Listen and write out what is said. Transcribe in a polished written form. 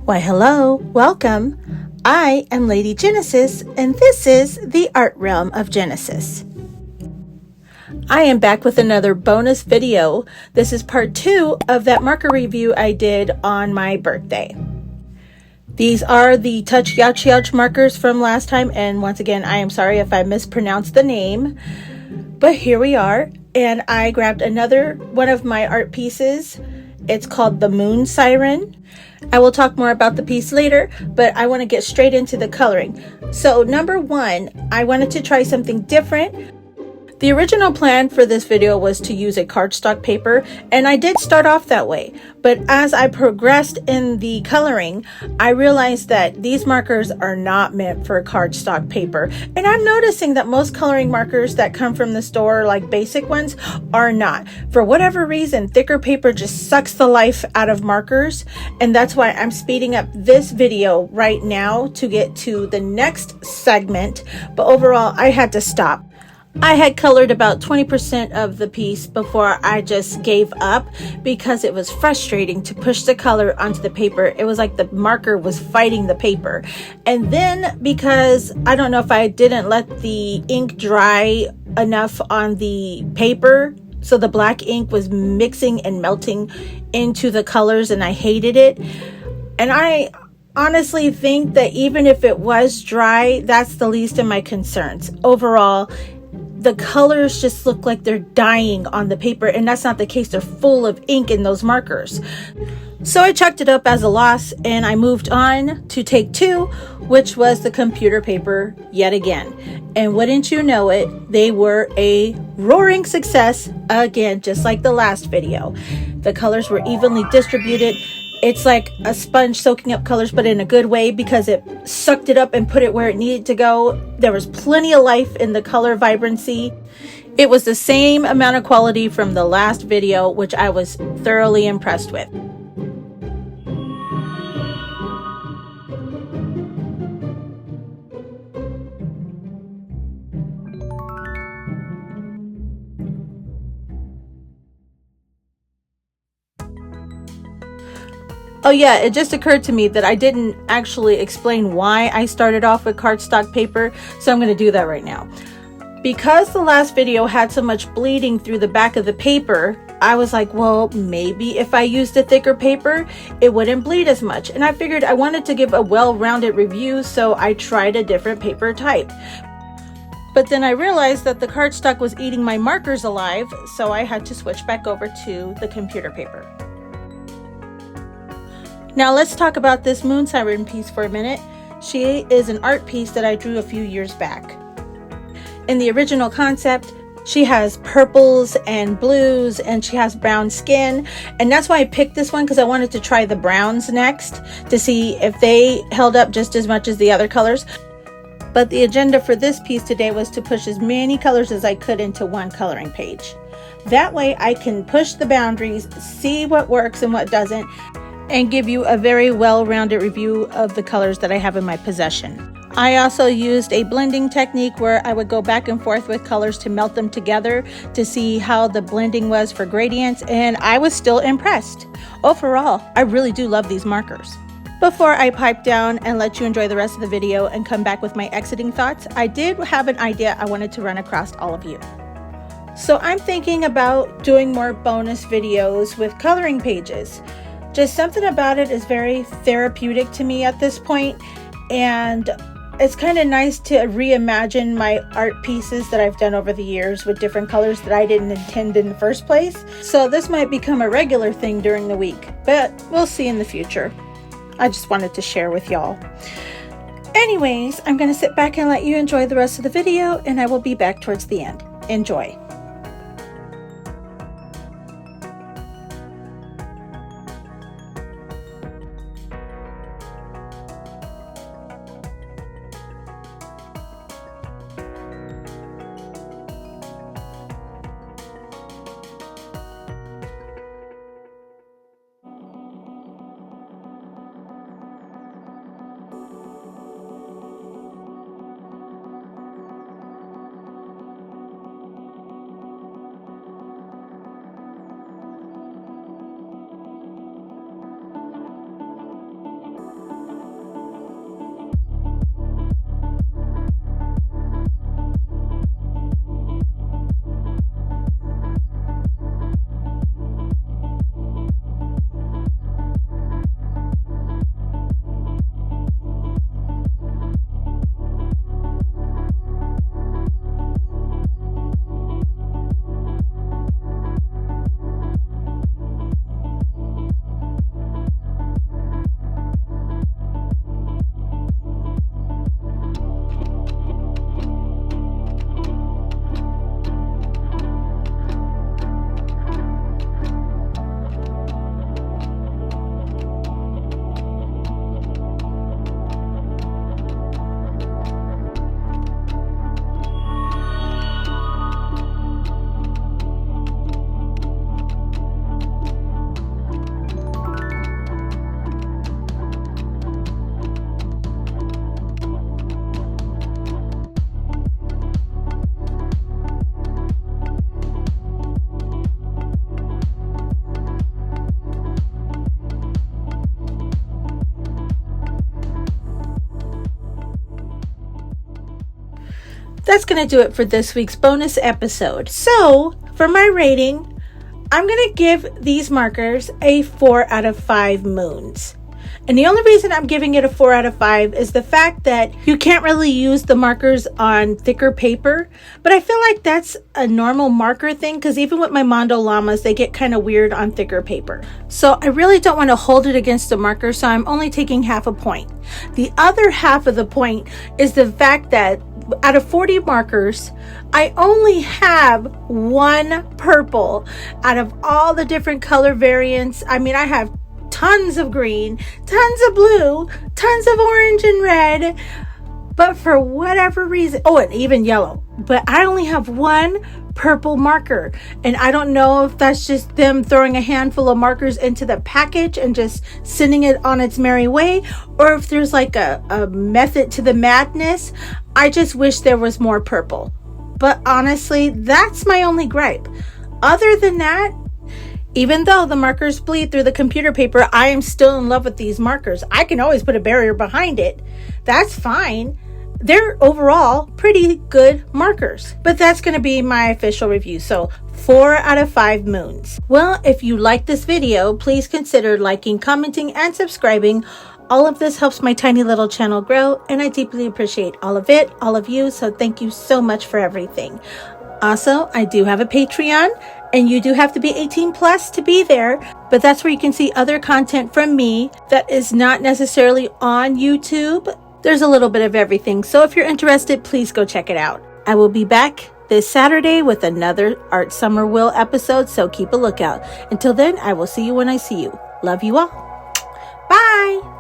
Why, hello, welcome. I am Lady Genesis, and this is the Art Realm of Genesis. I am back with another bonus video. This is part 2 of that marker review I did on my birthday. These are the Touch Yach Yach markers from last time, and once again, I am sorry if I mispronounced the name, but here we are, and I grabbed another one of my art pieces. It's called the Moon Siren. I will talk more about the piece later, but I want to get straight into the coloring. So number one, I wanted to try something different. The original plan for this video was to use a cardstock paper, and I did start off that way. But as I progressed in the coloring, I realized that these markers are not meant for cardstock paper. And I'm noticing that most coloring markers that come from the store, like basic ones, are not. For whatever reason, thicker paper just sucks the life out of markers. And that's why I'm speeding up this video right now to get to the next segment. But overall, I had to stop. I had colored about 20% of the piece before I just gave up because it was frustrating to push the color onto the paper. It was like the marker was fighting the paper. And then because I don't know if I didn't let the ink dry enough on the paper, so the black ink was mixing and melting into the colors, and I hated it. And I honestly think that even if it was dry, that's the least of my concerns. Overall, the colors just look like they're dying on the paper, and that's not the case. They're full of ink in those markers. So I chucked it up as a loss, and I moved on to take 2, which was the computer paper yet again. And wouldn't you know it, they were a roaring success again, just like the last video. The colors were evenly distributed. It's like a sponge soaking up colors, but in a good way, because it sucked it up and put it where it needed to go. There was plenty of life in the color vibrancy. It was the same amount of quality from the last video, which I was thoroughly impressed with. Oh yeah, it just occurred to me that I didn't actually explain why I started off with cardstock paper, so I'm going to do that right now. Because the last video had so much bleeding through the back of the paper, I was like, well, maybe if I used a thicker paper, it wouldn't bleed as much. And I figured I wanted to give a well-rounded review, so I tried a different paper type. But then I realized that the cardstock was eating my markers alive, so I had to switch back over to the computer paper. Now let's talk about this Moon Siren piece for a minute. She is an art piece that I drew a few years back. In the original concept, she has purples and blues, and she has brown skin. And that's why I picked this one, because I wanted to try the browns next to see if they held up just as much as the other colors. But the agenda for this piece today was to push as many colors as I could into one coloring page. That way I can push the boundaries, see what works and what doesn't, and give you a very well-rounded review of the colors that I have in my possession. I also used a blending technique where I would go back and forth with colors to melt them together to see how the blending was for gradients, and I was still impressed. Overall, I really do love these markers. Before I pipe down and let you enjoy the rest of the video and come back with my exiting thoughts, I did have an idea I wanted to run across all of you. So I'm thinking about doing more bonus videos with coloring pages. Just something about it is very therapeutic to me at this point, and it's kind of nice to reimagine my art pieces that I've done over the years with different colors that I didn't intend in the first place. So this might become a regular thing during the week, but we'll see in the future. I just wanted to share with y'all. Anyways, I'm going to sit back and let you enjoy the rest of the video, and I will be back towards the end. Enjoy. that's going to do it for this week's bonus episode. So for my rating, I'm going to give these markers a 4 out of 5 moons. And the only reason I'm giving it a 4 out of 5 is the fact that you can't really use the markers on thicker paper. But I feel like that's a normal marker thing, because even with my Mondo Llamas, they get kind of weird on thicker paper. So I really don't want to hold it against the marker, so I'm only taking half a point. The other half of the point is the fact that out of 40 markers, I only have one purple out of all the different color variants. I mean, I have tons of green, tons of blue, tons of orange and red, but for whatever reason, oh, and even yellow, but I only have one purple marker. And I don't know if that's just them throwing a handful of markers into the package and just sending it on its merry way, or if there's like a method to the madness. I just wish there was more purple. But honestly, that's my only gripe. Other than that, even though the markers bleed through the computer paper, I am still in love with these markers. I can always put a barrier behind it. That's fine. They're overall pretty good markers. But that's going to be my official review. So 4 out of 5 moons. Well, if you like this video, please consider liking, commenting, and subscribing. All of this helps my tiny little channel grow, and I deeply appreciate all of it, all of you. So thank you so much for everything. Also, I do have a Patreon, and you do have to be 18 plus to be there, but that's where you can see other content from me that is not necessarily on YouTube. There's a little bit of everything, so if you're interested, please go check it out. I will be back this Saturday with another Art Summer Will episode, so keep a lookout. Until then, I will see you when I see you. Love you all. Bye!